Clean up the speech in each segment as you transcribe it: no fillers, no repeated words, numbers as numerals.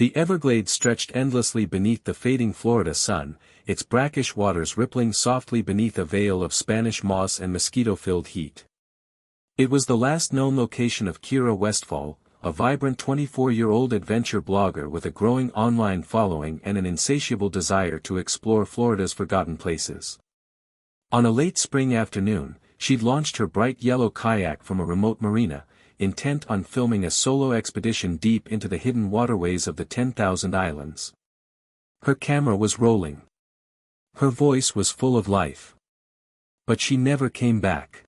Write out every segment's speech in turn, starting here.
The Everglades stretched endlessly beneath the fading Florida sun, its brackish waters rippling softly beneath a veil of Spanish moss and mosquito-filled heat. It was the last known location of Kira Westfall, a vibrant 24-year-old adventure blogger with a growing online following and an insatiable desire to explore Florida's forgotten places. On a late spring afternoon, she'd launched her bright yellow kayak from a remote marina, intent on filming a solo expedition deep into the hidden waterways of the 10,000 Islands. Her camera was rolling. Her voice was full of life. But she never came back.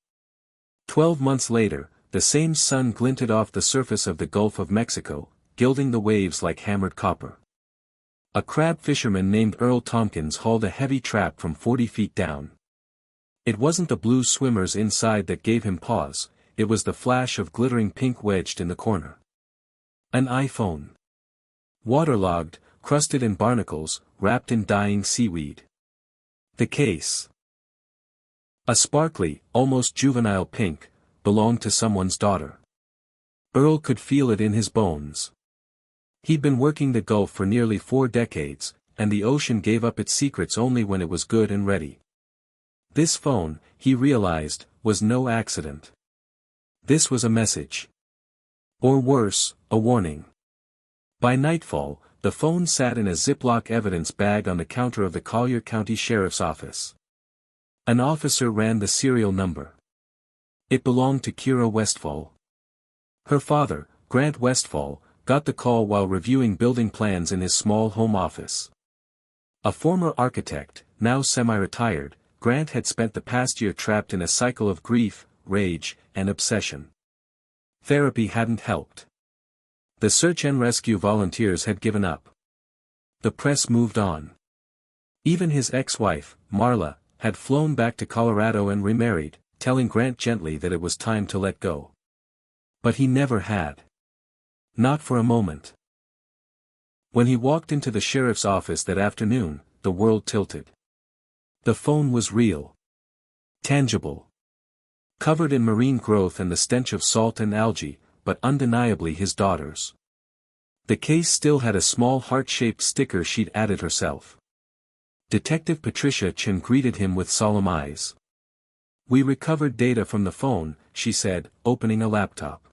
12 months later, the same sun glinted off the surface of the Gulf of Mexico, gilding the waves like hammered copper. A crab fisherman named Earl Tompkins hauled a heavy trap from 40 feet down. It wasn't the blue swimmers inside that gave him pause, it was the flash of glittering pink wedged in the corner. An iPhone. Waterlogged, crusted in barnacles, wrapped in dying seaweed. The case. A sparkly, almost juvenile pink, belonged to someone's daughter. Earl could feel it in his bones. He'd been working the Gulf for nearly 4 decades, and the ocean gave up its secrets only when it was good and ready. This phone, he realized, was no accident. This was a message. Or worse, a warning. By nightfall, the phone sat in a Ziploc evidence bag on the counter of the Collier County Sheriff's Office. An officer ran the serial number. It belonged to Kira Westfall. Her father, Grant Westfall, got the call while reviewing building plans in his small home office. A former architect, now semi-retired, Grant had spent the past year trapped in a cycle of grief, rage, and obsession. Therapy hadn't helped. The search and rescue volunteers had given up. The press moved on. Even his ex-wife, Marla, had flown back to Colorado and remarried, telling Grant gently that it was time to let go. But he never had. Not for a moment. When he walked into the sheriff's office that afternoon, the world tilted. The phone was real. Tangible. Covered in marine growth and the stench of salt and algae, but undeniably his daughter's. The case still had a small heart-shaped sticker she'd added herself. Detective Patricia Chen greeted him with solemn eyes. "We recovered data from the phone," she said, opening a laptop.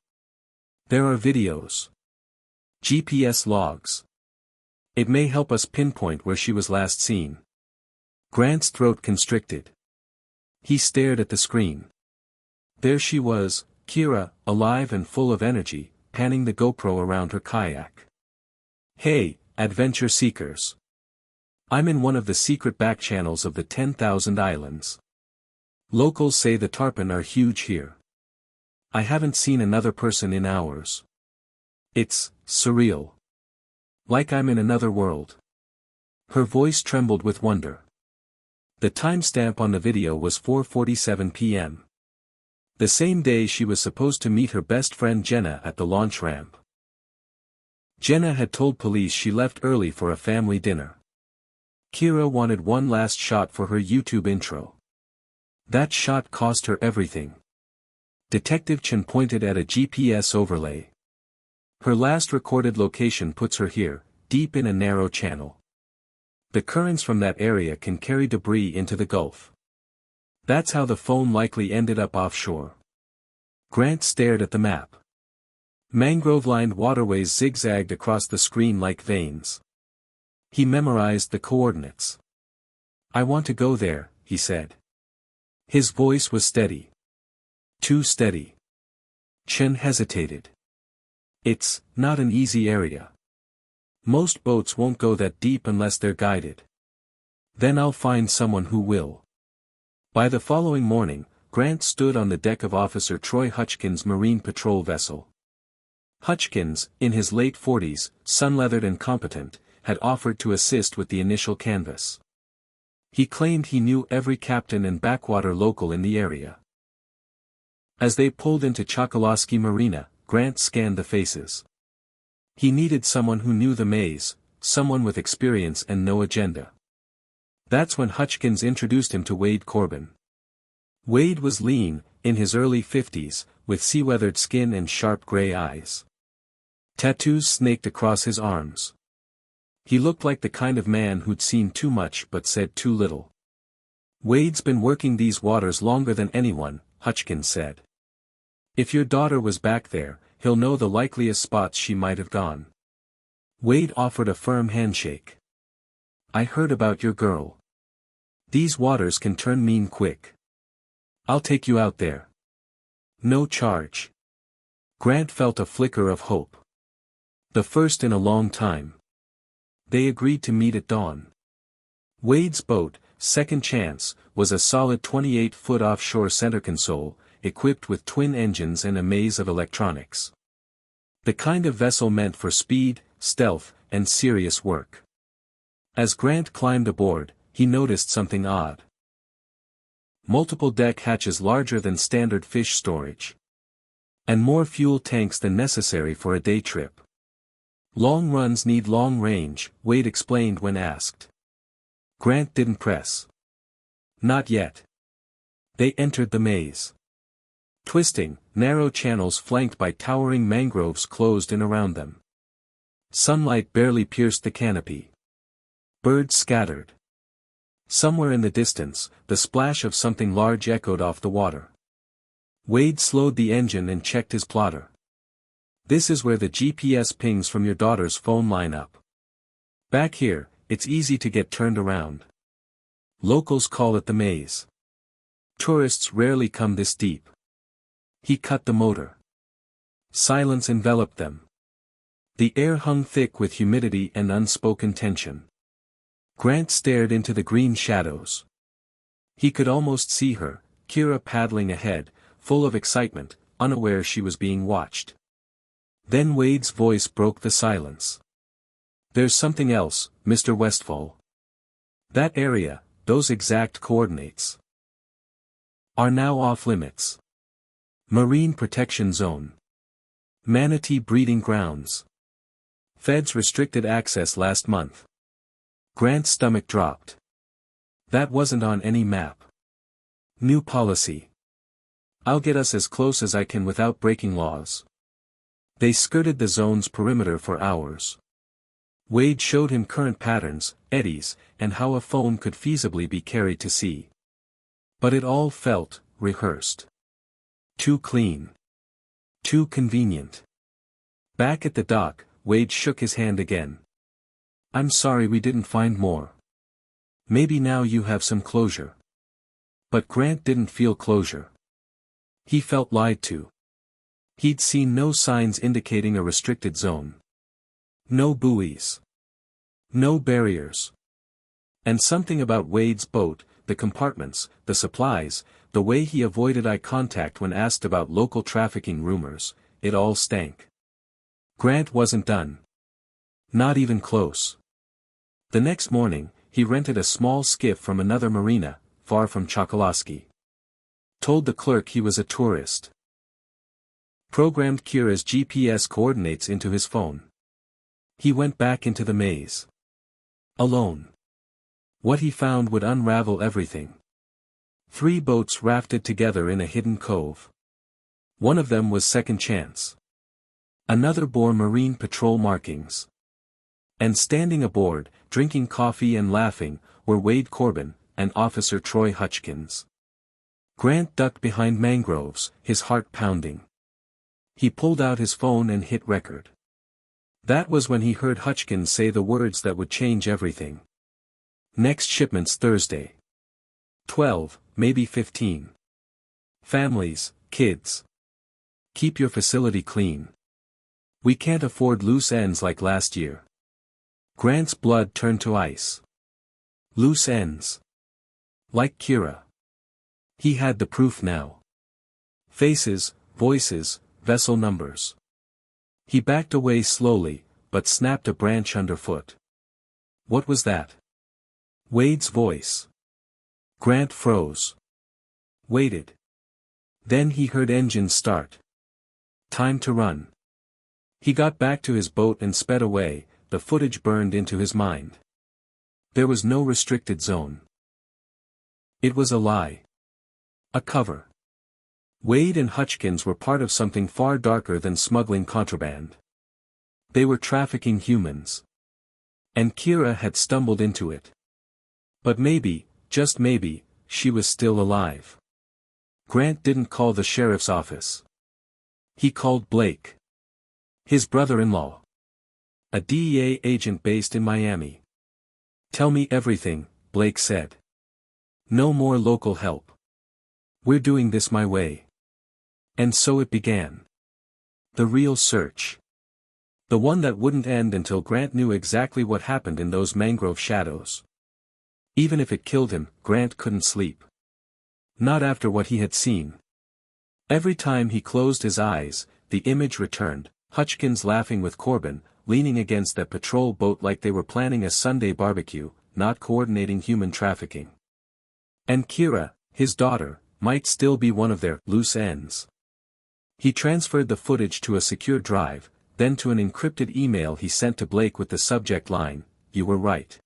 "There are videos. GPS logs. It may help us pinpoint where she was last seen." Grant's throat constricted. He stared at the screen. There she was, Kira, alive and full of energy, panning the GoPro around her kayak. "Hey, adventure seekers. I'm in one of the secret back channels of the 10,000 Islands. Locals say the tarpon are huge here. I haven't seen another person in hours. It's surreal. Like I'm in another world." Her voice trembled with wonder. The timestamp on the video was 4:47 p.m. The same day she was supposed to meet her best friend Jenna at the launch ramp. Jenna had told police she left early for a family dinner. Kira wanted one last shot for her YouTube intro. That shot cost her everything. Detective Chen pointed at a GPS overlay. Her last recorded location puts her here, deep in a narrow channel. The currents from that area can carry debris into the Gulf. That's how the phone likely ended up offshore. Grant stared at the map. Mangrove-lined waterways zigzagged across the screen like veins. He memorized the coordinates. "I want to go there," he said. His voice was steady. Too steady. Chen hesitated. "It's not an easy area. Most boats won't go that deep unless they're guided. Then I'll find someone who will." By the following morning, Grant stood on the deck of Officer Troy Hutchkins' Marine Patrol vessel. Hutchkins, in his late 40s, sun-leathered and competent, had offered to assist with the initial canvass. He claimed he knew every captain and backwater local in the area. As they pulled into Chokoloskee Marina, Grant scanned the faces. He needed someone who knew the maze, someone with experience and no agenda. That's when Hutchkins introduced him to Wade Corbin. Wade was lean, in his early 50s, with sea-weathered skin and sharp gray eyes. Tattoos snaked across his arms. He looked like the kind of man who'd seen too much but said too little. "Wade's been working these waters longer than anyone," Hutchkins said. "If your daughter was back there, he'll know the likeliest spots she might have gone." Wade offered a firm handshake. "I heard about your girl. These waters can turn mean quick. I'll take you out there. No charge." Grant felt a flicker of hope. The first in a long time. They agreed to meet at dawn. Wade's boat, Second Chance, was a solid 28-foot offshore center console, equipped with twin engines and a maze of electronics. The kind of vessel meant for speed, stealth, and serious work. As Grant climbed aboard, he noticed something odd. Multiple deck hatches larger than standard fish storage. And more fuel tanks than necessary for a day trip. "Long runs need long range," Wade explained when asked. Grant didn't press. "Not yet." They entered the maze. Twisting, narrow channels flanked by towering mangroves closed in around them. Sunlight barely pierced the canopy. Birds scattered. Somewhere in the distance, the splash of something large echoed off the water. Wade slowed the engine and checked his plotter. "This is where the GPS pings from your daughter's phone line up. Back here, it's easy to get turned around. Locals call it the maze. Tourists rarely come this deep." He cut the motor. Silence enveloped them. The air hung thick with humidity and unspoken tension. Grant stared into the green shadows. He could almost see her, Kira paddling ahead, full of excitement, unaware she was being watched. Then Wade's voice broke the silence. "There's something else, Mr. Westfall. That area, those exact coordinates, are now off limits. Marine Protection Zone. Manatee breeding grounds. Feds restricted access last month." Grant's stomach dropped. That wasn't on any map. "New policy. I'll get us as close as I can without breaking laws." They skirted the zone's perimeter for hours. Wade showed him current patterns, eddies, and how a phone could feasibly be carried to sea. But it all felt rehearsed. Too clean. Too convenient. Back at the dock, Wade shook his hand again. "I'm sorry we didn't find more. Maybe now you have some closure." But Grant didn't feel closure. He felt lied to. He'd seen no signs indicating a restricted zone. No buoys. No barriers. And something about Wade's boat, the compartments, the supplies, the way he avoided eye contact when asked about local trafficking rumors, it all stank. Grant wasn't done. Not even close. The next morning, he rented a small skiff from another marina, far from Chokoloskee. Told the clerk he was a tourist. Programmed Kira's GPS coordinates into his phone. He went back into the maze. Alone. What he found would unravel everything. 3 boats rafted together in a hidden cove. One of them was Second Chance. Another bore Marine Patrol markings. And standing aboard, drinking coffee and laughing, were Wade Corbin, and Officer Troy Hutchkins. Grant ducked behind mangroves, his heart pounding. He pulled out his phone and hit record. That was when he heard Hutchkins say the words that would change everything. "Next shipment's Thursday. 12, maybe 15. Families, kids. Keep your facility clean. We can't afford loose ends like last year." Grant's blood turned to ice. Loose ends. Like Kira. He had the proof now. Faces, voices, vessel numbers. He backed away slowly, but snapped a branch underfoot. What was that? Wade's voice. Grant froze. Waited. Then he heard engines start. Time to run. He got back to his boat and sped away, the footage burned into his mind. There was no restricted zone. It was a lie. A cover. Wade and Hutchkins were part of something far darker than smuggling contraband. They were trafficking humans. And Kira had stumbled into it. But maybe, just maybe, she was still alive. Grant didn't call the sheriff's office. He called Blake. His brother-in-law. A DEA agent based in Miami. "Tell me everything," Blake said. "No more local help. We're doing this my way." And so it began. The real search. The one that wouldn't end until Grant knew exactly what happened in those mangrove shadows. Even if it killed him, Grant couldn't sleep. Not after what he had seen. Every time he closed his eyes, the image returned, Hutchkins laughing with Corbin, leaning against that patrol boat like they were planning a Sunday barbecue, not coordinating human trafficking. And Kira, his daughter, might still be one of their loose ends. He transferred the footage to a secure drive, then to an encrypted email he sent to Blake with the subject line, "You were right.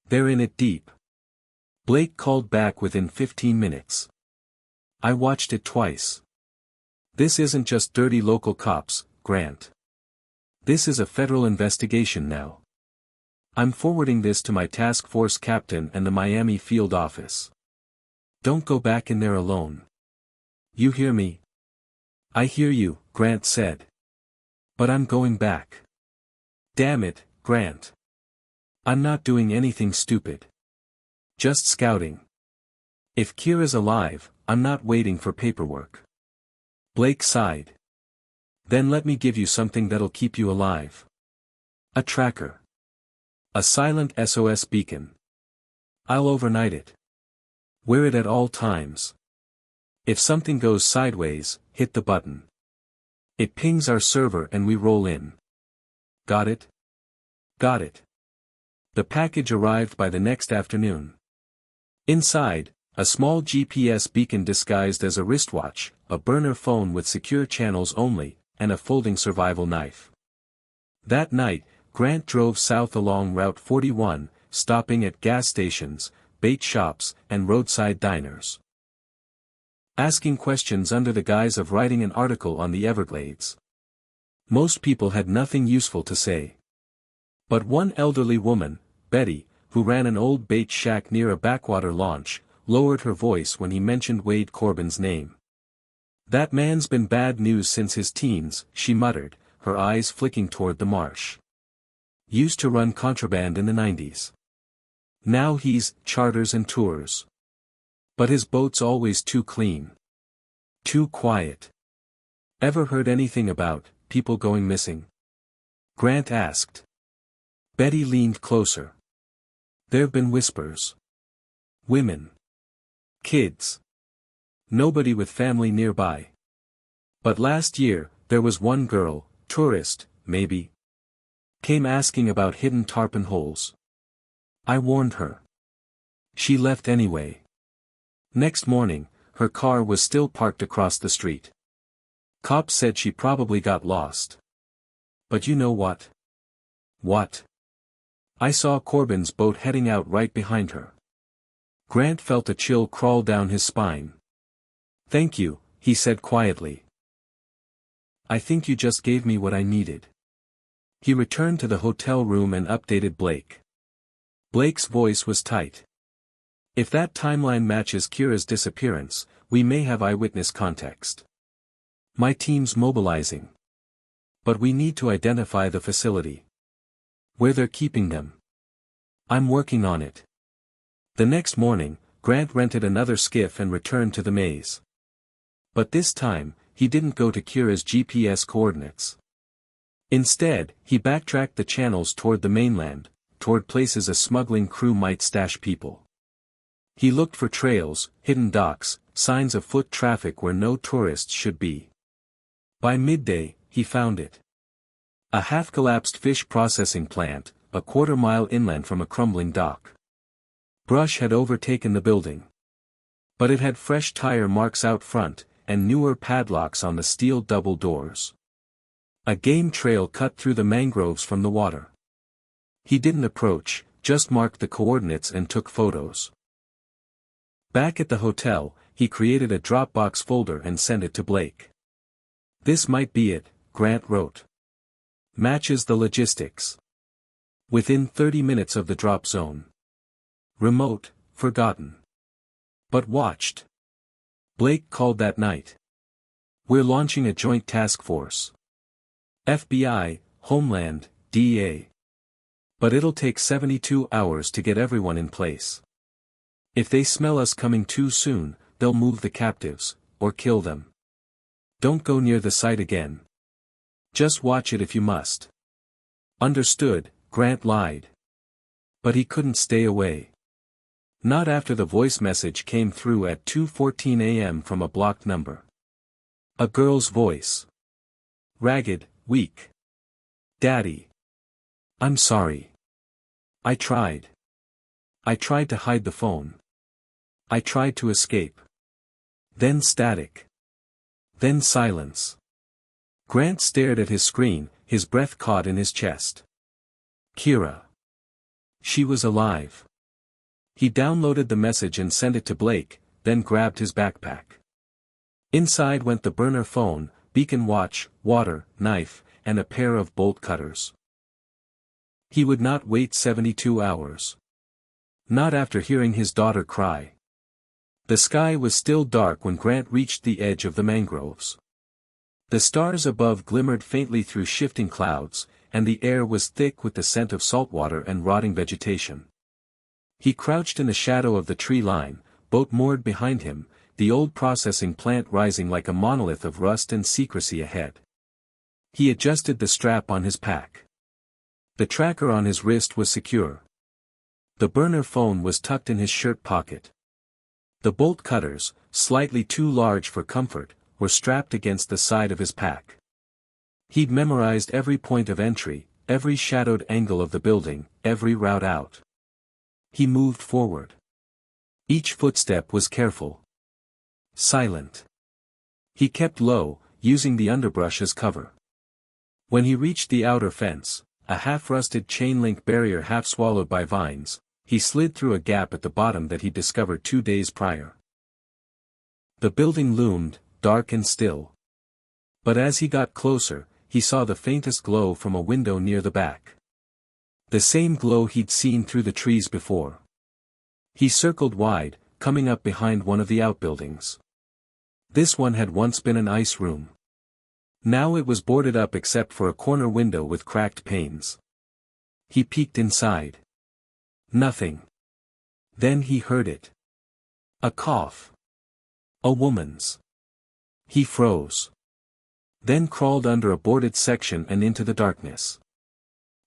They're in it deep." Blake called back within 15 minutes. "I watched it twice. This isn't just dirty local cops, Grant. This is a federal investigation now. I'm forwarding this to my task force captain and the Miami field office. Don't go back in there alone. You hear me?" "I hear you," Grant said. "But I'm going back. Damn it, Grant. I'm not doing anything stupid. Just scouting. If Kira's alive, I'm not waiting for paperwork." Blake sighed. "Then let me give you something that'll keep you alive. A tracker. A silent SOS beacon. I'll overnight it. Wear it at all times. If something goes sideways, hit the button. It pings our server and we roll in. Got it?" "Got it." The package arrived by the next afternoon. Inside, a small GPS beacon disguised as a wristwatch, a burner phone with secure channels only, and a folding survival knife. That night, Grant drove south along Route 41, stopping at gas stations, bait shops, and roadside diners. Asking questions under the guise of writing an article on the Everglades. Most people had nothing useful to say. But one elderly woman, Betty, who ran an old bait shack near a backwater launch, lowered her voice when he mentioned Wade Corbin's name. "That man's been bad news since his teens," she muttered, her eyes flicking toward the marsh. "Used to run contraband in the 90s. Now he's charters and tours. But his boat's always too clean. Too quiet." "Ever heard anything about people going missing?" Grant asked. Betty leaned closer. "There've been whispers. Women. Kids. Nobody with family nearby. But last year, there was one girl, tourist, maybe. Came asking about hidden tarpon holes. I warned her. She left anyway. Next morning, her car was still parked across the street. Cops said she probably got lost. But you know what? What? I saw Corbin's boat heading out right behind her." Grant felt a chill crawl down his spine. "Thank you," he said quietly. "I think you just gave me what I needed." He returned to the hotel room and updated Blake. Blake's voice was tight. "If that timeline matches Kira's disappearance, we may have eyewitness context. My team's mobilizing. But we need to identify the facility. Where they're keeping them. I'm working on it." The next morning, Grant rented another skiff and returned to the maze. But this time, he didn't go to Kira's GPS coordinates. Instead, he backtracked the channels toward the mainland, toward places a smuggling crew might stash people. He looked for trails, hidden docks, signs of foot traffic where no tourists should be. By midday, he found it. A half-collapsed fish processing plant, a quarter-mile inland from a crumbling dock. Brush had overtaken the building. But it had fresh tire marks out front, and newer padlocks on the steel double doors. A game trail cut through the mangroves from the water. He didn't approach, just marked the coordinates and took photos. Back at the hotel, he created a Dropbox folder and sent it to Blake. "This might be it," Grant wrote. "Matches the logistics. Within 30 minutes of the drop zone. Remote, forgotten. But watched. Blake called that night. We're launching a joint task force. FBI, Homeland, DEA. But it'll take 72 hours to get everyone in place. If they smell us coming too soon, they'll move the captives, or kill them. Don't go near the site again. Just watch it if you must. Understood, Grant lied. But he couldn't stay away. Not after the voice message came through at 2:14 a.m. from a blocked number. A girl's voice. Ragged, weak. Daddy. I'm sorry. I tried. I tried to hide the phone. I tried to escape. Then static. Then silence. Grant stared at his screen, his breath caught in his chest. Kira. She was alive. He downloaded the message and sent it to Blake, then grabbed his backpack. Inside went the burner phone, beacon watch, water, knife, and a pair of bolt cutters. He would not wait 72 hours. Not after hearing his daughter cry. The sky was still dark when Grant reached the edge of the mangroves. The stars above glimmered faintly through shifting clouds, and the air was thick with the scent of saltwater and rotting vegetation. He crouched in the shadow of the tree line, boat moored behind him, the old processing plant rising like a monolith of rust and secrecy ahead. He adjusted the strap on his pack. The tracker on his wrist was secure. The burner phone was tucked in his shirt pocket. The bolt cutters, slightly too large for comfort, were strapped against the side of his pack. He'd memorized every point of entry, every shadowed angle of the building, every route out. He moved forward. Each footstep was careful. Silent. He kept low, using the underbrush as cover. When he reached the outer fence, a half-rusted chain-link barrier half-swallowed by vines, he slid through a gap at the bottom that he discovered 2 days prior. The building loomed, dark and still. But as he got closer, he saw the faintest glow from a window near the back. The same glow he'd seen through the trees before. He circled wide, coming up behind one of the outbuildings. This one had once been an ice room. Now it was boarded up except for a corner window with cracked panes. He peeked inside. Nothing. Then he heard it. A cough. A woman's. He froze. Then crawled under a boarded section and into the darkness.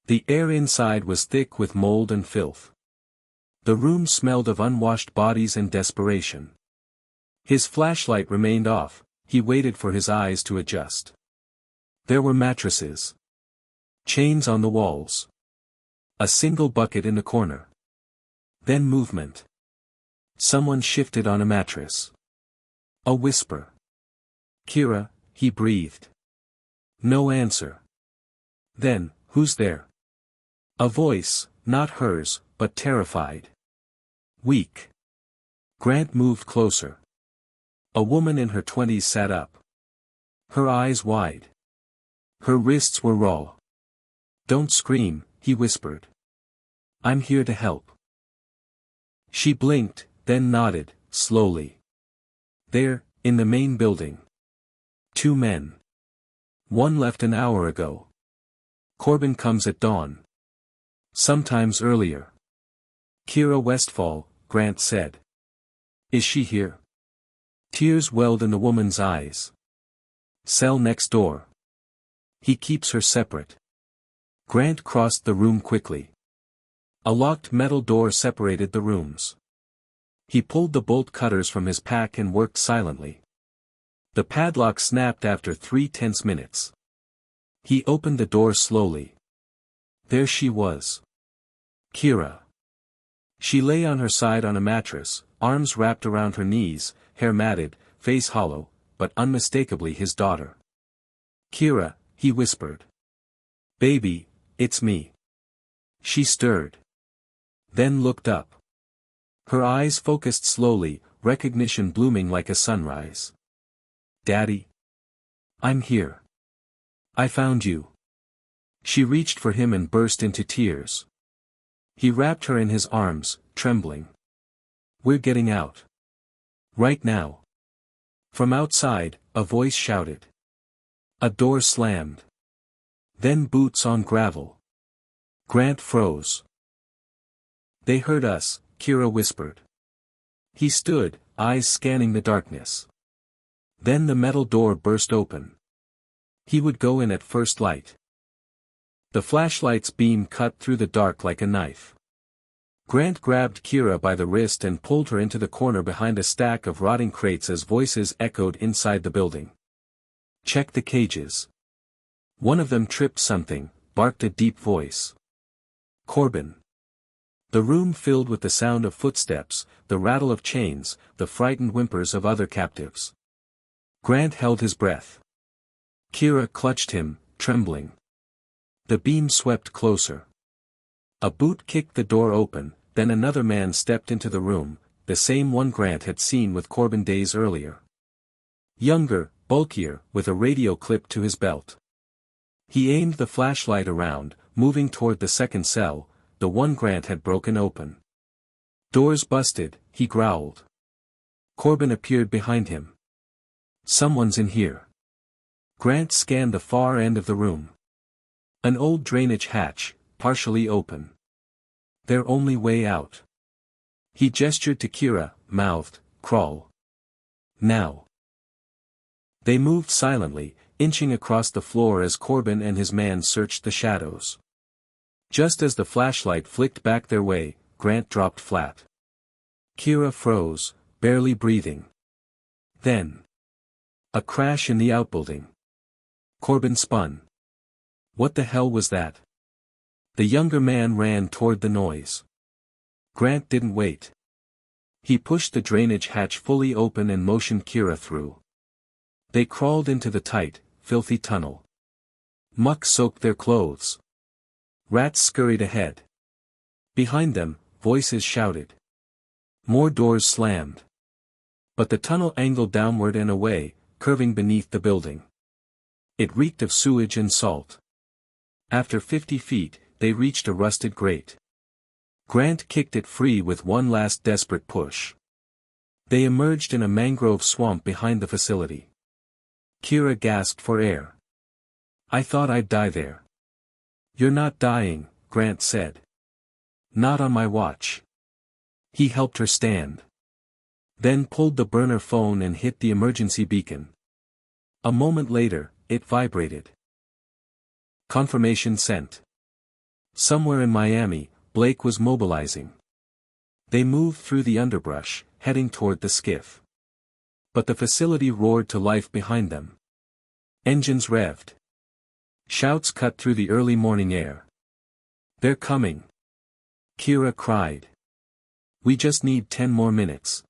The air inside was thick with mold and filth. The room smelled of unwashed bodies and desperation. His flashlight remained off, he waited for his eyes to adjust. There were mattresses. Chains on the walls. A single bucket in the corner. Then movement. Someone shifted on a mattress. A whisper. Kira, he breathed. No answer. Then, who's there? A voice, not hers, but terrified. Weak. Grant moved closer. A woman in her 20s sat up. Her eyes wide. Her wrists were raw. Don't scream, he whispered. I'm here to help. She blinked, then nodded, slowly. There, in the main building. 2 men. One left an hour ago. Corbin comes at dawn. Sometimes earlier. Kira Westfall, Grant said. Is she here? Tears welled in the woman's eyes. Cell next door. He keeps her separate. Grant crossed the room quickly. A locked metal door separated the rooms. He pulled the bolt cutters from his pack and worked silently. The padlock snapped after 3 tense minutes. He opened the door slowly. There she was. Kira. She lay on her side on a mattress, arms wrapped around her knees, hair matted, face hollow, but unmistakably his daughter. Kira, he whispered. Baby, it's me. She stirred. Then looked up. Her eyes focused slowly, recognition blooming like a sunrise. Daddy? I'm here. I found you. She reached for him and burst into tears. He wrapped her in his arms, trembling. "We're getting out. Right now." From outside, a voice shouted. A door slammed. Then boots on gravel. Grant froze. "They heard us," Kira whispered. He stood, eyes scanning the darkness. Then the metal door burst open. He would go in at first light. The flashlight's beam cut through the dark like a knife. Grant grabbed Kira by the wrist and pulled her into the corner behind a stack of rotting crates as voices echoed inside the building. "Check the cages." One of them tripped something, barked a deep voice. "Corbin." The room filled with the sound of footsteps, the rattle of chains, the frightened whimpers of other captives. Grant held his breath. Kira clutched him, trembling. The beam swept closer. A boot kicked the door open, then another man stepped into the room, the same one Grant had seen with Corbin days earlier. Younger, bulkier, with a radio clipped to his belt. He aimed the flashlight around, moving toward the second cell, the one Grant had broken open. "Doors busted," he growled. Corbin appeared behind him. "Someone's in here." Grant scanned the far end of the room. An old drainage hatch, partially open. Their only way out. He gestured to Kira, mouthed, "Crawl. Now." They moved silently, inching across the floor as Corbin and his man searched the shadows. Just as the flashlight flicked back their way, Grant dropped flat. Kira froze, barely breathing. Then, a crash in the outbuilding. Corbin spun. What the hell was that? The younger man ran toward the noise. Grant didn't wait. He pushed the drainage hatch fully open and motioned Kira through. They crawled into the tight, filthy tunnel. Muck soaked their clothes. Rats scurried ahead. Behind them, voices shouted. More doors slammed. But the tunnel angled downward and away, curving beneath the building. It reeked of sewage and salt. After 50 feet, they reached a rusted grate. Grant kicked it free with one last desperate push. They emerged in a mangrove swamp behind the facility. Kira gasped for air. "I thought I'd die there." "You're not dying," Grant said. "Not on my watch." He helped her stand. Then pulled the burner phone and hit the emergency beacon. A moment later, it vibrated. Confirmation sent. Somewhere in Miami, Blake was mobilizing. They moved through the underbrush, heading toward the skiff. But the facility roared to life behind them. Engines revved. Shouts cut through the early morning air. "They're coming!" Kira cried. "We just need 10 more minutes."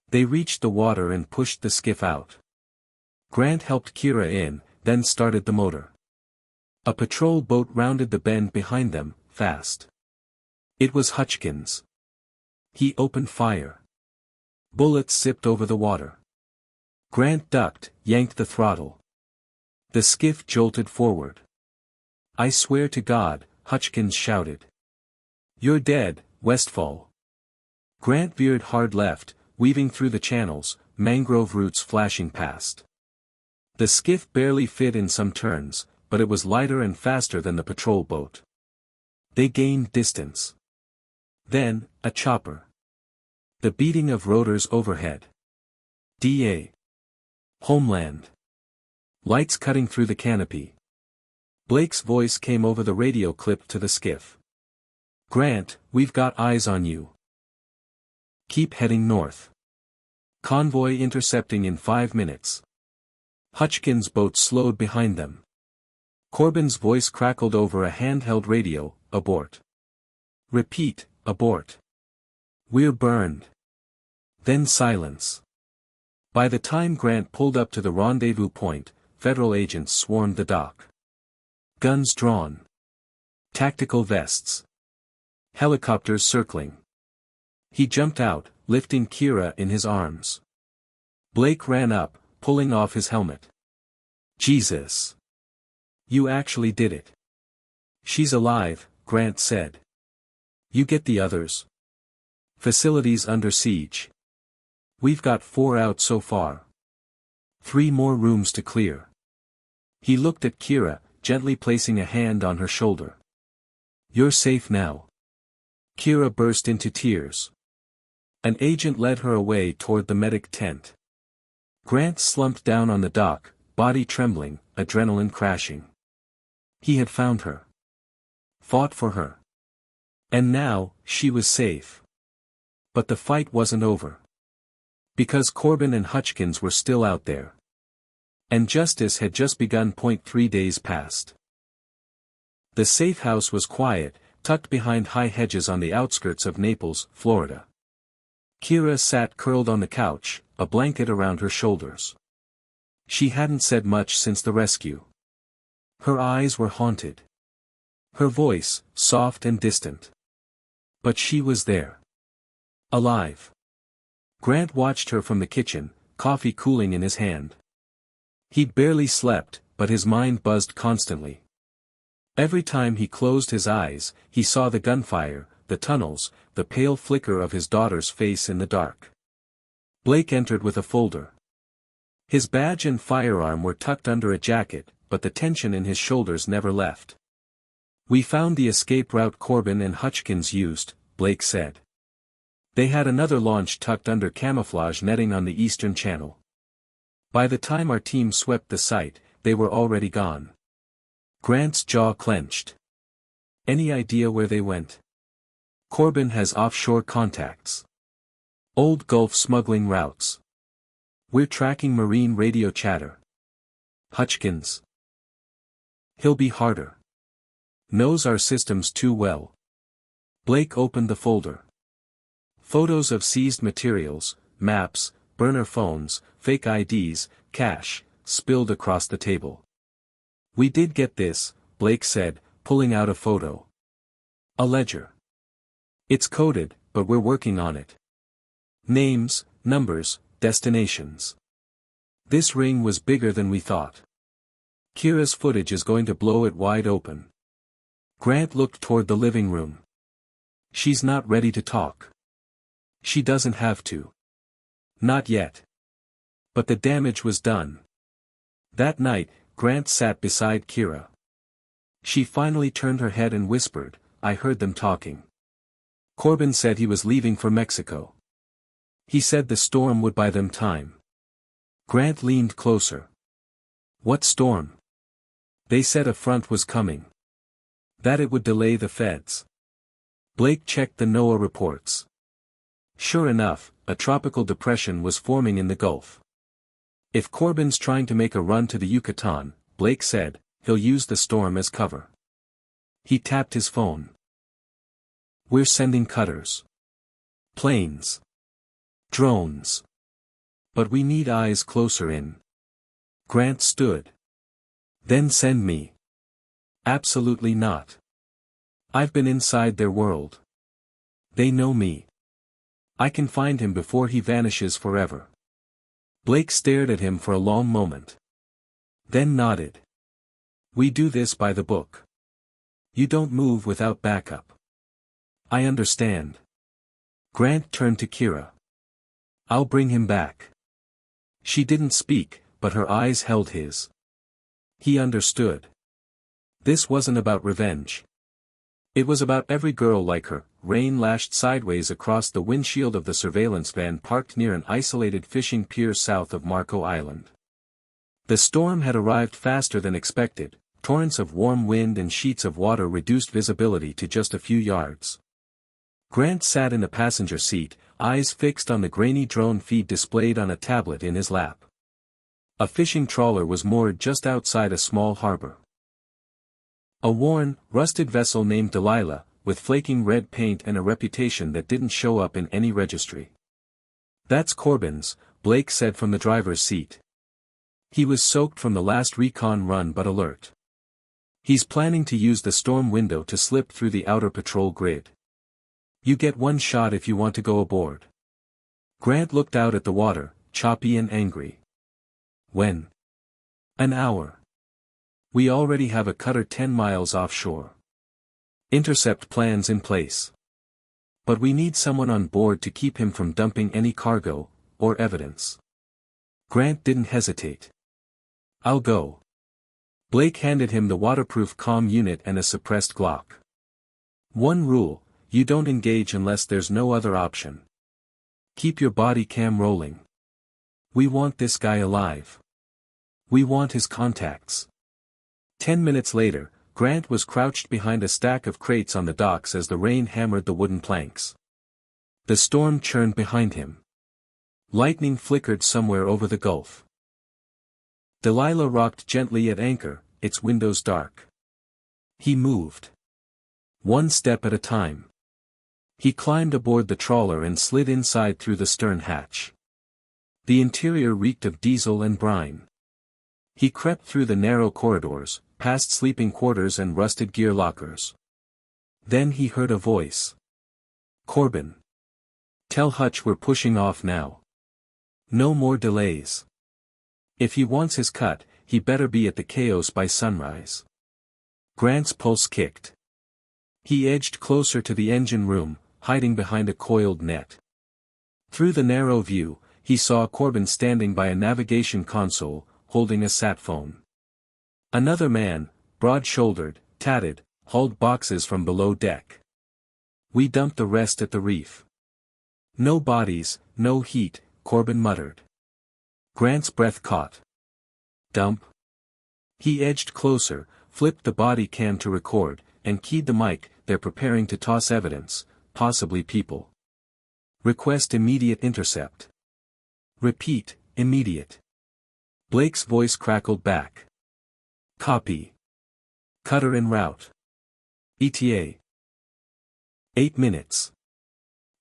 They reached the water and pushed the skiff out. Grant helped Kira in, then started the motor. A patrol boat rounded the bend behind them, fast. It was Hutchkins. He opened fire. Bullets zipped over the water. Grant ducked, yanked the throttle. The skiff jolted forward. "I swear to God," Hutchkins shouted. "You're dead, Westfall." Grant veered hard left, weaving through the channels, mangrove roots flashing past. The skiff barely fit in some turns, but it was lighter and faster than the patrol boat. They gained distance. Then, a chopper. The beating of rotors overhead. DA. Homeland. Lights cutting through the canopy. Blake's voice came over the radio clipped to the skiff. "Grant, we've got eyes on you. Keep heading north. Convoy intercepting in 5 minutes." Hutchkins' boat slowed behind them. Corbin's voice crackled over a handheld radio, "Abort. Repeat, abort. We're burned." Then silence. By the time Grant pulled up to the rendezvous point, Federal agents swarmed the dock. Guns drawn. Tactical vests. Helicopters circling. He jumped out, lifting Kira in his arms. Blake ran up, pulling off his helmet. "Jesus. You actually did it." "She's alive," Grant said. You get the others. Facilities under siege. We've got 4 out so far. 3 more rooms to clear. He looked at Kira, gently placing a hand on her shoulder. You're safe now. Kira burst into tears. An agent led her away toward the medic tent. Grant slumped down on the dock, body trembling, adrenaline crashing. He had found her. Fought for her. And now, she was safe. But the fight wasn't over. Because Corbin and Hutchkins were still out there. And justice had just begun. 3 days passed. The safe house was quiet, tucked behind high hedges on the outskirts of Naples, Florida. Kira sat curled on the couch, a blanket around her shoulders. She hadn't said much since the rescue. Her eyes were haunted. Her voice, soft and distant. But she was there. Alive. Grant watched her from the kitchen, coffee cooling in his hand. He'd barely slept, but his mind buzzed constantly. Every time he closed his eyes, he saw the gunfire, the tunnels, the pale flicker of his daughter's face in the dark. Blake entered with a folder. His badge and firearm were tucked under a jacket, but the tension in his shoulders never left. We found the escape route Corbin and Hutchkins used, Blake said. They had another launch tucked under camouflage netting on the eastern channel. By the time our team swept the site, they were already gone. Grant's jaw clenched. Any idea where they went? Corbin has offshore contacts. Old Gulf smuggling routes. We're tracking marine radio chatter. Hutchkins. He'll be harder. Knows our systems too well. Blake opened the folder. Photos of seized materials, maps, burner phones, fake IDs, cash, spilled across the table. We did get this, Blake said, pulling out a photo. A ledger. It's coded, but we're working on it. Names, numbers, destinations. This ring was bigger than we thought. Kira's footage is going to blow it wide open. Grant looked toward the living room. She's not ready to talk. She doesn't have to. Not yet. But the damage was done. That night, Grant sat beside Kira. She finally turned her head and whispered, I heard them talking. Corbin said he was leaving for Mexico. He said the storm would buy them time. Grant leaned closer. What storm? They said a front was coming. That it would delay the feds. Blake checked the NOAA reports. Sure enough, a tropical depression was forming in the Gulf. If Corbin's trying to make a run to the Yucatan, Blake said, he'll use the storm as cover. He tapped his phone. We're sending cutters. Planes. Drones. But we need eyes closer in. Grant stood. Then send me. Absolutely not. I've been inside their world. They know me. I can find him before he vanishes forever. Blake stared at him for a long moment. Then nodded. We do this by the book. You don't move without backup. I understand. Grant turned to Kira. I'll bring him back. She didn't speak, but her eyes held his. He understood. This wasn't about revenge. It was about every girl like her. Rain lashed sideways across the windshield of the surveillance van parked near an isolated fishing pier south of Marco Island. The storm had arrived faster than expected. Torrents of warm wind and sheets of water reduced visibility to just a few yards. Grant sat in the passenger seat, eyes fixed on the grainy drone feed displayed on a tablet in his lap. A fishing trawler was moored just outside a small harbor. A worn, rusted vessel named Delilah, with flaking red paint and a reputation that didn't show up in any registry. That's Corbin's, Blake said from the driver's seat. He was soaked from the last recon run but alert. He's planning to use the storm window to slip through the outer patrol grid. You get one shot if you want to go aboard. Grant looked out at the water, choppy and angry. When? An hour. We already have a cutter 10 miles offshore. Intercept plans in place. But we need someone on board to keep him from dumping any cargo, or evidence. Grant didn't hesitate. I'll go. Blake handed him the waterproof comm unit and a suppressed Glock. One rule, you don't engage unless there's no other option. Keep your body cam rolling. We want this guy alive. We want his contacts. 10 minutes later, Grant was crouched behind a stack of crates on the docks as the rain hammered the wooden planks. The storm churned behind him. Lightning flickered somewhere over the gulf. Delilah rocked gently at anchor, its windows dark. He moved. One step at a time. He climbed aboard the trawler and slid inside through the stern hatch. The interior reeked of diesel and brine. He crept through the narrow corridors, past sleeping quarters and rusted gear lockers. Then he heard a voice. Corbin. Tell Hutch we're pushing off now. No more delays. If he wants his cut, he better be at the Chaos by sunrise. Grant's pulse kicked. He edged closer to the engine room, hiding behind a coiled net. Through the narrow view, he saw Corbin standing by a navigation console, holding a sat phone. Another man, broad-shouldered, tatted, hauled boxes from below deck. We dumped the rest at the reef. No bodies, no heat, Corbin muttered. Grant's breath caught. Dump? He edged closer, flipped the body cam to record, and keyed the mic. They're preparing to toss evidence, possibly people. Request immediate intercept. Repeat, immediate. Blake's voice crackled back. Copy. Cutter en route. ETA. 8 minutes.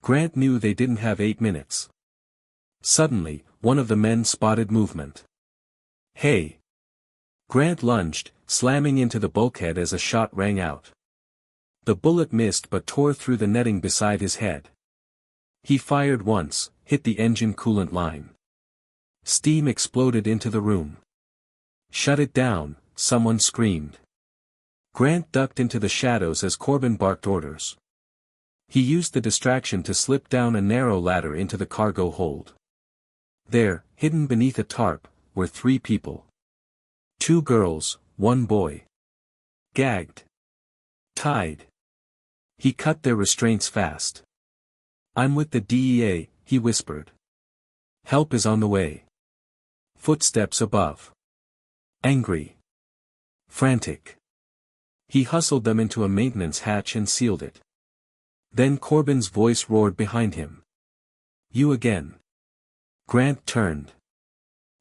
Grant knew they didn't have 8 minutes. Suddenly, one of the men spotted movement. Hey! Grant lunged, slamming into the bulkhead as a shot rang out. The bullet missed but tore through the netting beside his head. He fired once, hit the engine coolant line. Steam exploded into the room. Shut it down, someone screamed. Grant ducked into the shadows as Corbin barked orders. He used the distraction to slip down a narrow ladder into the cargo hold. There, hidden beneath a tarp, were 3 people. 2 girls, 1 boy. Gagged. Tied. He cut their restraints fast. I'm with the DEA, he whispered. Help is on the way. Footsteps above. Angry. Frantic. He hustled them into a maintenance hatch and sealed it. Then Corbin's voice roared behind him. You again. Grant turned.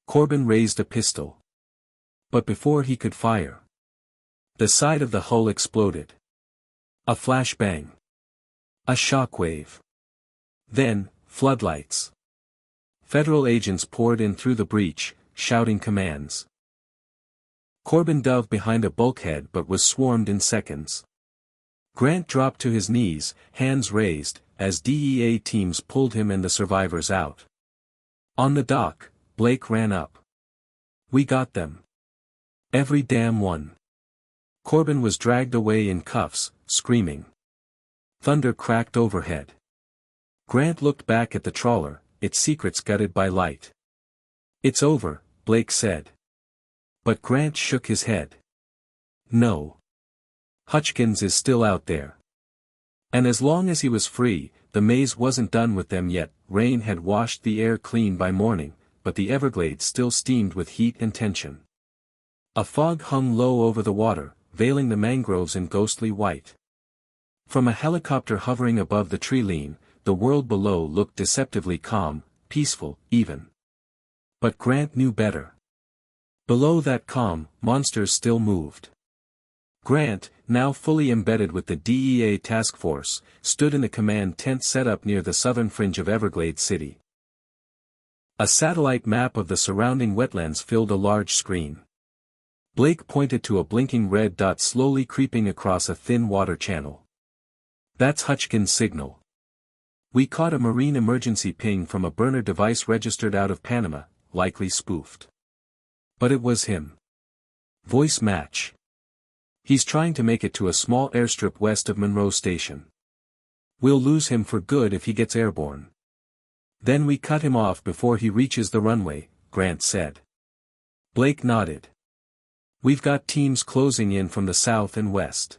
Corbin raised a pistol. But before he could fire, the side of the hull exploded. A flashbang. A shockwave. Then, floodlights. Federal agents poured in through the breach, shouting commands. Corbin dove behind a bulkhead but was swarmed in seconds. Grant dropped to his knees, hands raised, as DEA teams pulled him and the survivors out. On the dock, Blake ran up. We got them. Every damn one. Corbin was dragged away in cuffs, screaming. Thunder cracked overhead. Grant looked back at the trawler, its secrets gutted by light. It's over, Blake said. But Grant shook his head. No. Hutchkins is still out there. And as long as he was free, the maze wasn't done with them yet. Rain had washed the air clean by morning, but the Everglades still steamed with heat and tension. A fog hung low over the water, veiling the mangroves in ghostly white. From a helicopter hovering above the tree-line, the world below looked deceptively calm, peaceful, even. But Grant knew better. Below that calm, monsters still moved. Grant, now fully embedded with the DEA task force, stood in the command tent set up near the southern fringe of Everglades City. A satellite map of the surrounding wetlands filled a large screen. Blake pointed to a blinking red dot slowly creeping across a thin water channel. That's Hutchkins' signal. We caught a marine emergency ping from a burner device registered out of Panama, likely spoofed. But it was him. Voice match. He's trying to make it to a small airstrip west of Monroe Station. We'll lose him for good if he gets airborne. Then we cut him off before he reaches the runway, Grant said. Blake nodded. We've got teams closing in from the south and west.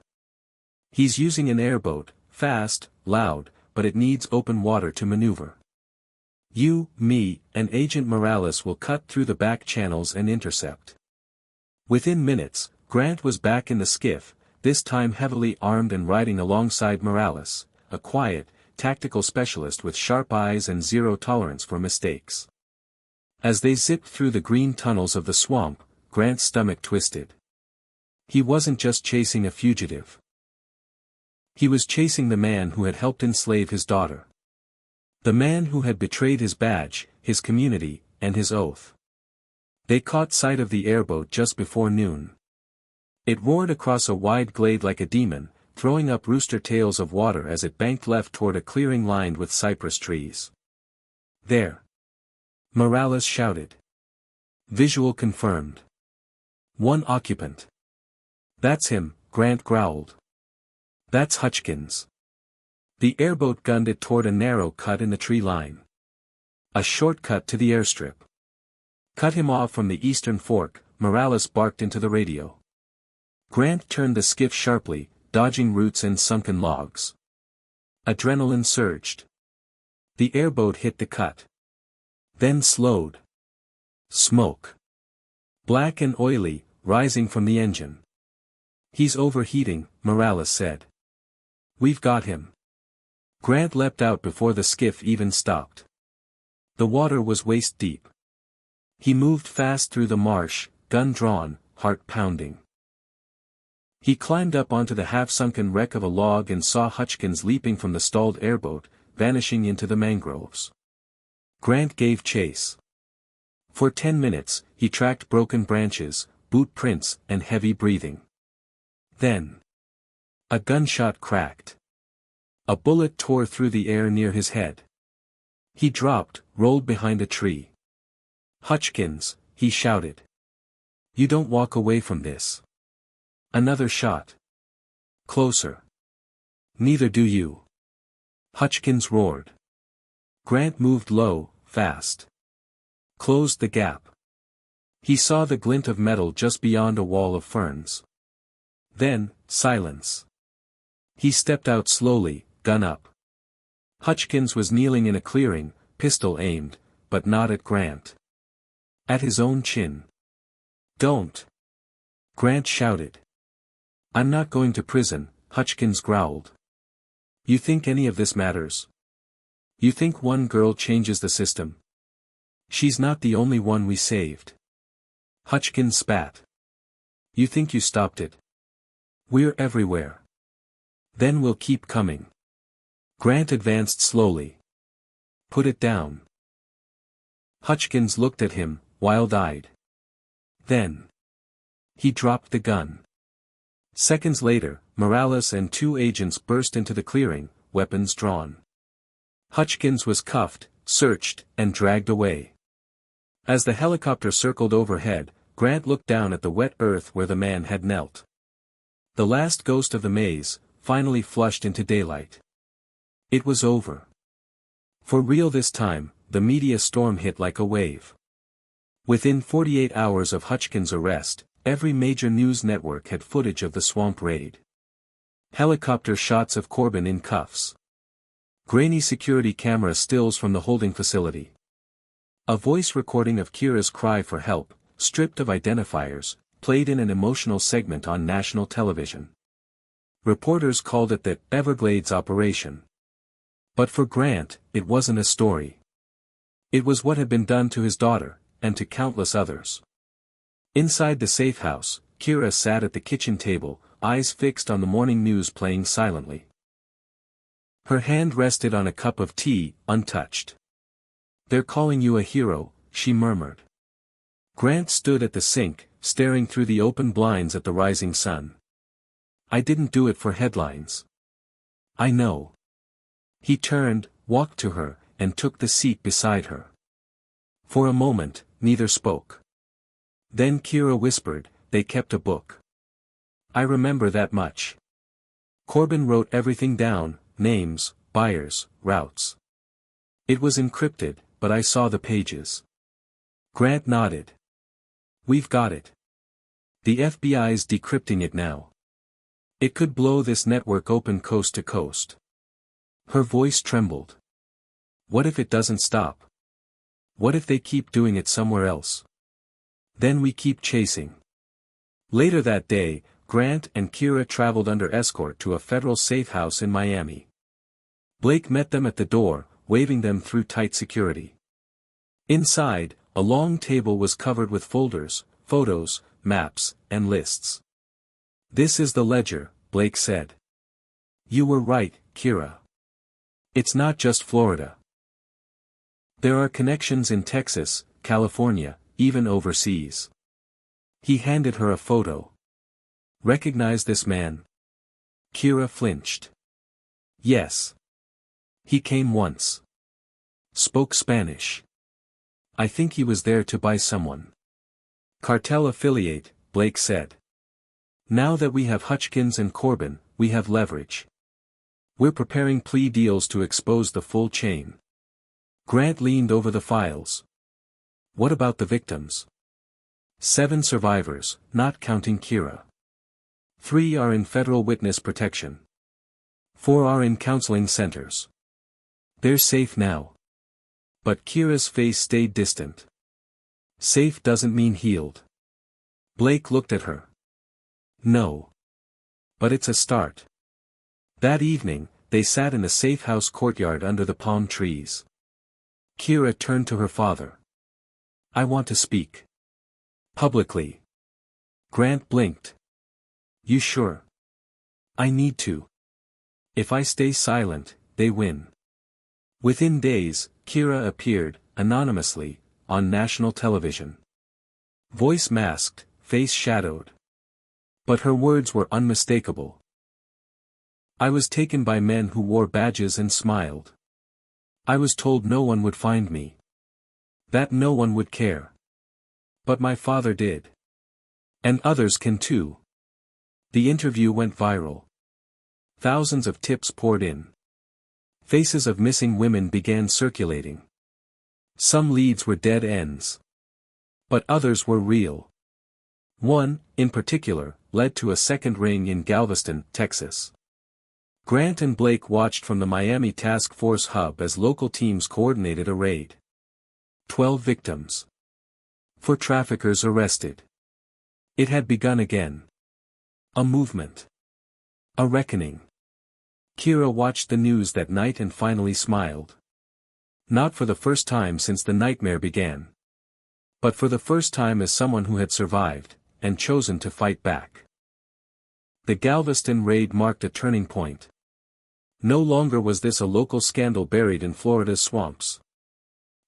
He's using an airboat, fast, loud, but it needs open water to maneuver. You, me, and Agent Morales will cut through the back channels and intercept. Within minutes, Grant was back in the skiff, this time heavily armed and riding alongside Morales, a quiet, tactical specialist with sharp eyes and zero tolerance for mistakes. As they zipped through the green tunnels of the swamp, Grant's stomach twisted. He wasn't just chasing a fugitive. He was chasing the man who had helped enslave his daughter. The man who had betrayed his badge, his community, and his oath. They caught sight of the airboat just before noon. It roared across a wide glade like a demon, throwing up rooster tails of water as it banked left toward a clearing lined with cypress trees. There! Morales shouted. Visual confirmed. One occupant. That's him, Grant growled. That's Hutchkins. The airboat gunned it toward a narrow cut in the tree line. A shortcut to the airstrip. Cut him off from the eastern fork, Morales barked into the radio. Grant turned the skiff sharply, dodging roots and sunken logs. Adrenaline surged. The airboat hit the cut. Then slowed. Smoke. Black and oily, rising from the engine. He's overheating, Morales said. We've got him. Grant leapt out before the skiff even stopped. The water was waist deep. He moved fast through the marsh, gun drawn, heart pounding. He climbed up onto the half-sunken wreck of a log and saw Hutchkins leaping from the stalled airboat, vanishing into the mangroves. Grant gave chase. For 10 minutes, he tracked broken branches, boot prints, and heavy breathing. Then, a gunshot cracked. A bullet tore through the air near his head. He dropped, rolled behind a tree. Hutchkins, he shouted. You don't walk away from this. Another shot. Closer. Neither do you. Hutchkins roared. Grant moved low, fast. Closed the gap. He saw the glint of metal just beyond a wall of ferns. Then, silence. He stepped out slowly, gun up. Hutchkins was kneeling in a clearing, pistol aimed, but not at Grant. At his own chin. Don't! Grant shouted. I'm not going to prison, Hutchkins growled. You think any of this matters? You think one girl changes the system? She's not the only one we saved. Hutchkins spat. You think you stopped it? We're everywhere. Then we'll keep coming. Grant advanced slowly. Put it down. Hutchkins looked at him, wild-eyed. Then. He dropped the gun. Seconds later, Morales and 2 agents burst into the clearing, weapons drawn. Hutchkins was cuffed, searched, and dragged away. As the helicopter circled overhead, Grant looked down at the wet earth where the man had knelt. The last ghost of the maze, finally flushed into daylight. It was over. For real this time, the media storm hit like a wave. Within 48 hours of Hutchkins' arrest, every major news network had footage of the swamp raid. Helicopter shots of Corbin in cuffs. Grainy security camera stills from the holding facility. A voice recording of Kira's cry for help, stripped of identifiers, played in an emotional segment on national television. Reporters called it the Everglades operation. But for Grant, it wasn't a story. It was what had been done to his daughter, and to countless others. Inside the safe house, Kira sat at the kitchen table, eyes fixed on the morning news playing silently. Her hand rested on a cup of tea, untouched. They're calling you a hero, she murmured. Grant stood at the sink, staring through the open blinds at the rising sun. I didn't do it for headlines. I know. He turned, walked to her, and took the seat beside her. For a moment, neither spoke. Then Kira whispered, they kept a book. I remember that much. Corbin wrote everything down, names, buyers, routes. It was encrypted, but I saw the pages. Grant nodded. We've got it. The FBI's decrypting it now. It could blow this network open coast to coast. Her voice trembled. What if it doesn't stop? What if they keep doing it somewhere else? Then we keep chasing. Later that day, Grant and Kira traveled under escort to a federal safe house in Miami. Blake met them at the door, waving them through tight security. Inside, a long table was covered with folders, photos, maps, and lists. This is the ledger, Blake said. You were right, Kira. It's not just Florida. There are connections in Texas, California, even overseas. He handed her a photo. Recognize this man? Kira flinched. Yes. He came once. Spoke Spanish. I think he was there to buy someone. Cartel affiliate, Blake said. Now that we have Hutchkins and Corbin, we have leverage. We're preparing plea deals to expose the full chain. Grant leaned over the files. What about the victims? 7 survivors, not counting Kira. 3 are in federal witness protection. 4 are in counseling centers. They're safe now. But Kira's face stayed distant. Safe doesn't mean healed. Blake looked at her. No. But it's a start. That evening, they sat in the safe house courtyard under the palm trees. Kira turned to her father. I want to speak. Publicly. Grant blinked. You sure? I need to. If I stay silent, they win. Within days, Kira appeared, anonymously, on national television. Voice masked, face shadowed. But her words were unmistakable. I was taken by men who wore badges and smiled. I was told no one would find me. That no one would care. But my father did. And others can too. The interview went viral. Thousands of tips poured in. Faces of missing women began circulating. Some leads were dead ends. But others were real. One, in particular, led to a second ring in Galveston, Texas. Grant and Blake watched from the Miami Task Force hub as local teams coordinated a raid. 12 victims. 4 traffickers arrested. It had begun again. A movement. A reckoning. Kira watched the news that night and finally smiled. Not for the first time since the nightmare began. But for the first time as someone who had survived, and chosen to fight back. The Galveston raid marked a turning point. No longer was this a local scandal buried in Florida's swamps.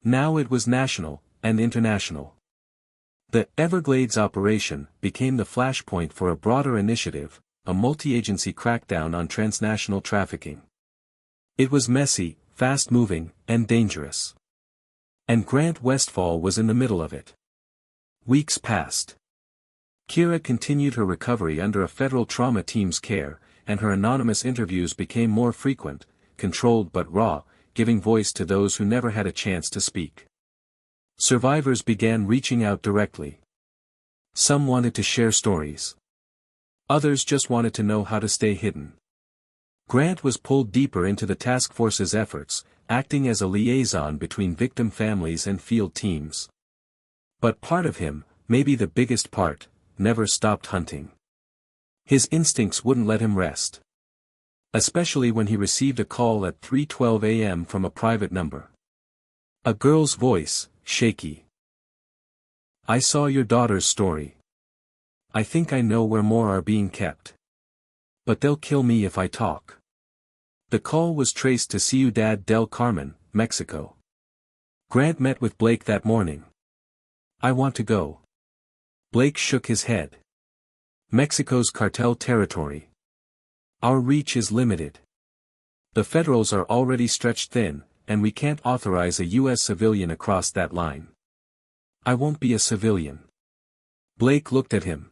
Now it was national, and international. The Everglades operation became the flashpoint for a broader initiative, a multi-agency crackdown on transnational trafficking. It was messy, fast-moving, and dangerous. And Kira Westfall was in the middle of it. Weeks passed. Kira continued her recovery under a federal trauma team's care, and her anonymous interviews became more frequent, controlled but raw, giving voice to those who never had a chance to speak. Survivors began reaching out directly. Some wanted to share stories. Others just wanted to know how to stay hidden. Grant was pulled deeper into the task force's efforts, acting as a liaison between victim families and field teams. But part of him, maybe the biggest part, never stopped hunting. His instincts wouldn't let him rest. Especially when he received a call at 3:12 a.m. from a private number. A girl's voice, shaky. I saw your daughter's story. I think I know where more are being kept. But they'll kill me if I talk. The call was traced to Ciudad del Carmen, Mexico. Grant met with Blake that morning. I want to go. Blake shook his head. Mexico's cartel territory. Our reach is limited. The Federals are already stretched thin, and we can't authorize a U.S. civilian across that line. I won't be a civilian. Blake looked at him.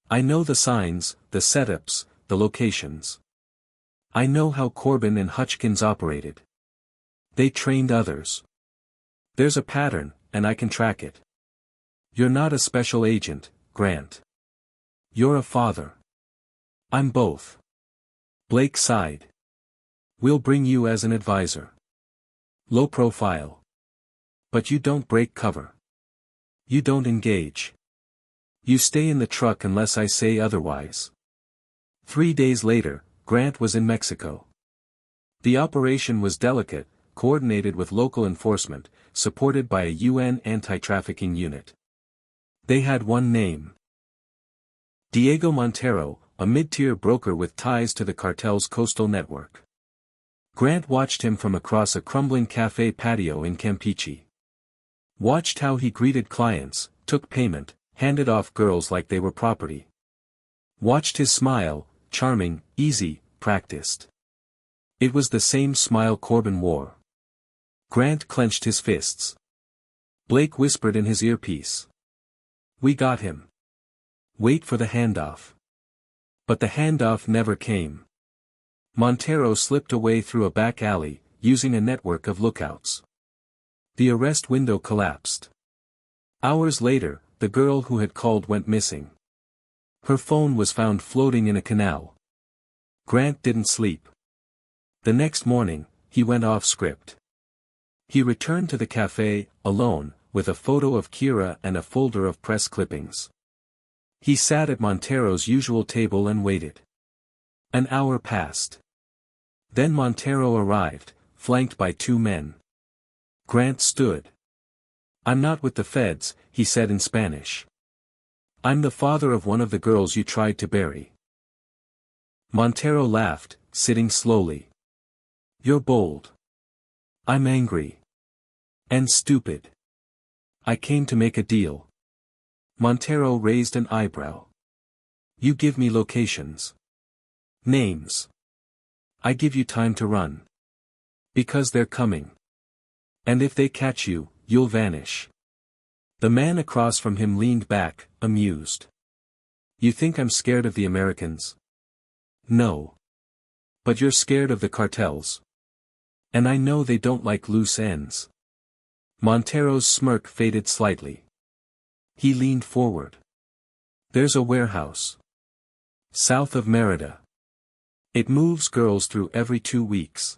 I know the signs, the setups, the locations. I know how Corbin and Hutchkins operated. They trained others. There's a pattern, and I can track it. You're not a special agent, Grant. You're a father. I'm both. Blake sighed. We'll bring you as an advisor. Low profile. But you don't break cover. You don't engage. You stay in the truck unless I say otherwise. 3 days later, Grant was in Mexico. The operation was delicate, coordinated with local enforcement, supported by a UN anti-trafficking unit. They had one name. Diego Montero, a mid-tier broker with ties to the cartel's coastal network. Grant watched him from across a crumbling cafe patio in Campeche. Watched how he greeted clients, took payment, handed off girls like they were property. Watched his smile, charming, easy, practiced. It was the same smile Corbin wore. Grant clenched his fists. Blake whispered in his earpiece. We got him. Wait for the handoff. But the handoff never came. Montero slipped away through a back alley, using a network of lookouts. The arrest window collapsed. Hours later, the girl who had called went missing. Her phone was found floating in a canal. Grant didn't sleep. The next morning, he went off script. He returned to the cafe, alone, with a photo of Kira and a folder of press clippings. He sat at Montero's usual table and waited. An hour passed. Then Montero arrived, flanked by 2 men. Grant stood. I'm not with the feds, he said in Spanish. I'm the father of one of the girls you tried to bury. Montero laughed, sitting slowly. You're bold. I'm angry. And stupid. I came to make a deal. Montero raised an eyebrow. You give me locations. Names. I give you time to run. Because they're coming. And if they catch you, you'll vanish. The man across from him leaned back, amused. You think I'm scared of the Americans? No. But you're scared of the cartels. And I know they don't like loose ends. Montero's smirk faded slightly. He leaned forward. There's a warehouse. South of Merida. It moves girls through every 2 weeks.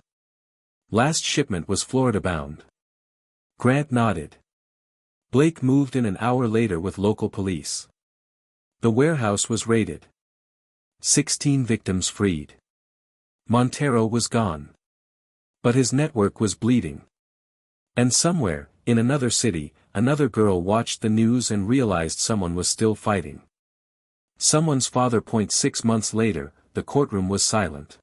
Last shipment was Florida bound. Grant nodded. Blake moved in an hour later with local police. The warehouse was raided. 16 victims freed. Montero was gone. But his network was bleeding. And somewhere, in another city, another girl watched the news and realized someone was still fighting. Someone's father. 6 months later, the courtroom was silent.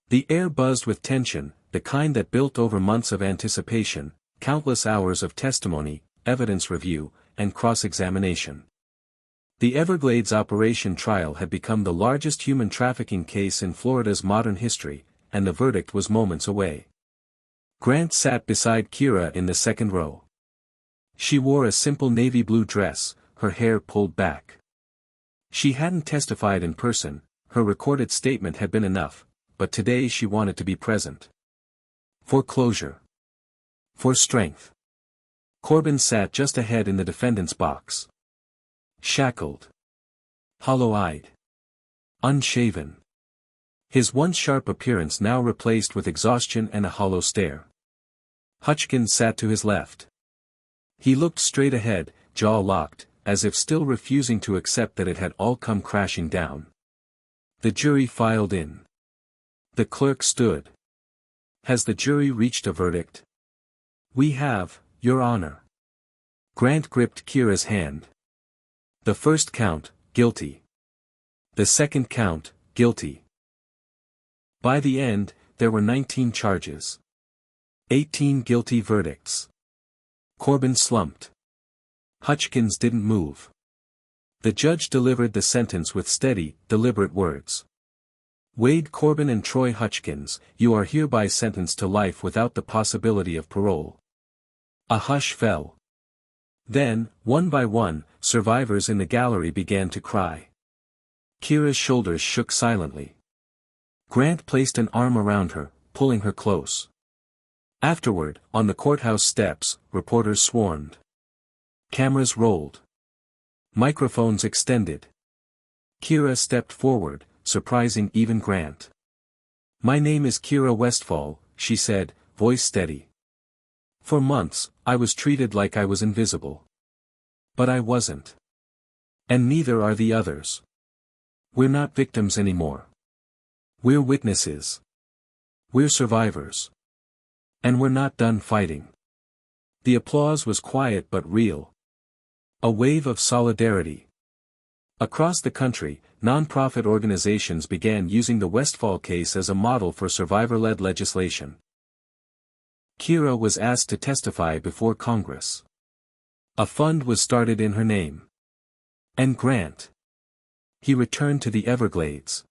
The air buzzed with tension, the kind that built over months of anticipation, countless hours of testimony, evidence review, and cross-examination. The Everglades operation trial had become the largest human trafficking case in Florida's modern history, and the verdict was moments away. Grant sat beside Kira in the second row. She wore a simple navy blue dress, her hair pulled back. She hadn't testified in person, her recorded statement had been enough, but today she wanted to be present. For closure. For strength. Corbin sat just ahead in the defendant's box. Shackled. Hollow-eyed. Unshaven. His once sharp appearance now replaced with exhaustion and a hollow stare. Hutchkins sat to his left. He looked straight ahead, jaw locked, as if still refusing to accept that it had all come crashing down. The jury filed in. The clerk stood. Has the jury reached a verdict? We have, Your Honor. Grant gripped Kira's hand. The first count, guilty. The second count, guilty. By the end, there were 19 charges. 18 guilty verdicts. Corbin slumped. Hutchkins didn't move. The judge delivered the sentence with steady, deliberate words. Wade Corbin and Troy Hutchkins, you are hereby sentenced to life without the possibility of parole. A hush fell. Then, one by one, survivors in the gallery began to cry. Kira's shoulders shook silently. Grant placed an arm around her, pulling her close. Afterward, on the courthouse steps, reporters swarmed. Cameras rolled. Microphones extended. Kira stepped forward, surprising even Grant. "My name is Kira Westfall," she said, voice steady. "For months, I was treated like I was invisible. But I wasn't. And neither are the others. We're not victims anymore. We're witnesses. We're survivors. And we're not done fighting." The applause was quiet but real. A wave of solidarity. Across the country, non-profit organizations began using the Westfall case as a model for survivor-led legislation. Kira was asked to testify before Congress. A fund was started in her name. And Grant. He returned to the Everglades.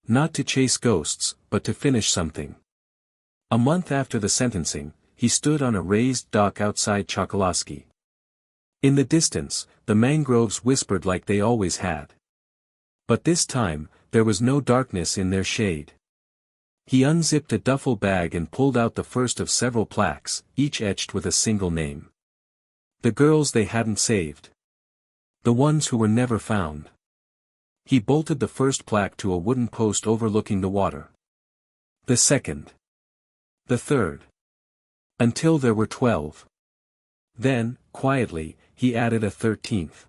Not to chase ghosts, but to finish something. A month after the sentencing, he stood on a raised dock outside Chokoloskee. In the distance, the mangroves whispered like they always had. But this time, there was no darkness in their shade. He unzipped a duffel bag and pulled out the first of several plaques, each etched with a single name. The girls they hadn't saved. The ones who were never found. He bolted the first plaque to a wooden post overlooking the water. The second. The third. Until there were 12. Then, quietly, he added a 13th.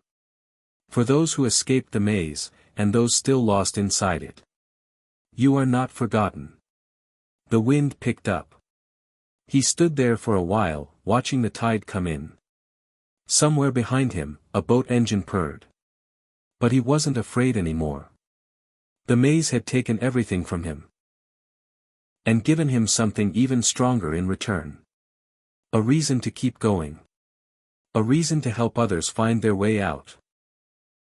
For those who escaped the maze, and those still lost inside it. You are not forgotten. The wind picked up. He stood there for a while, watching the tide come in. Somewhere behind him, a boat engine purred. But he wasn't afraid anymore. The maze had taken everything from him. And given him something even stronger in return. A reason to keep going. A reason to help others find their way out.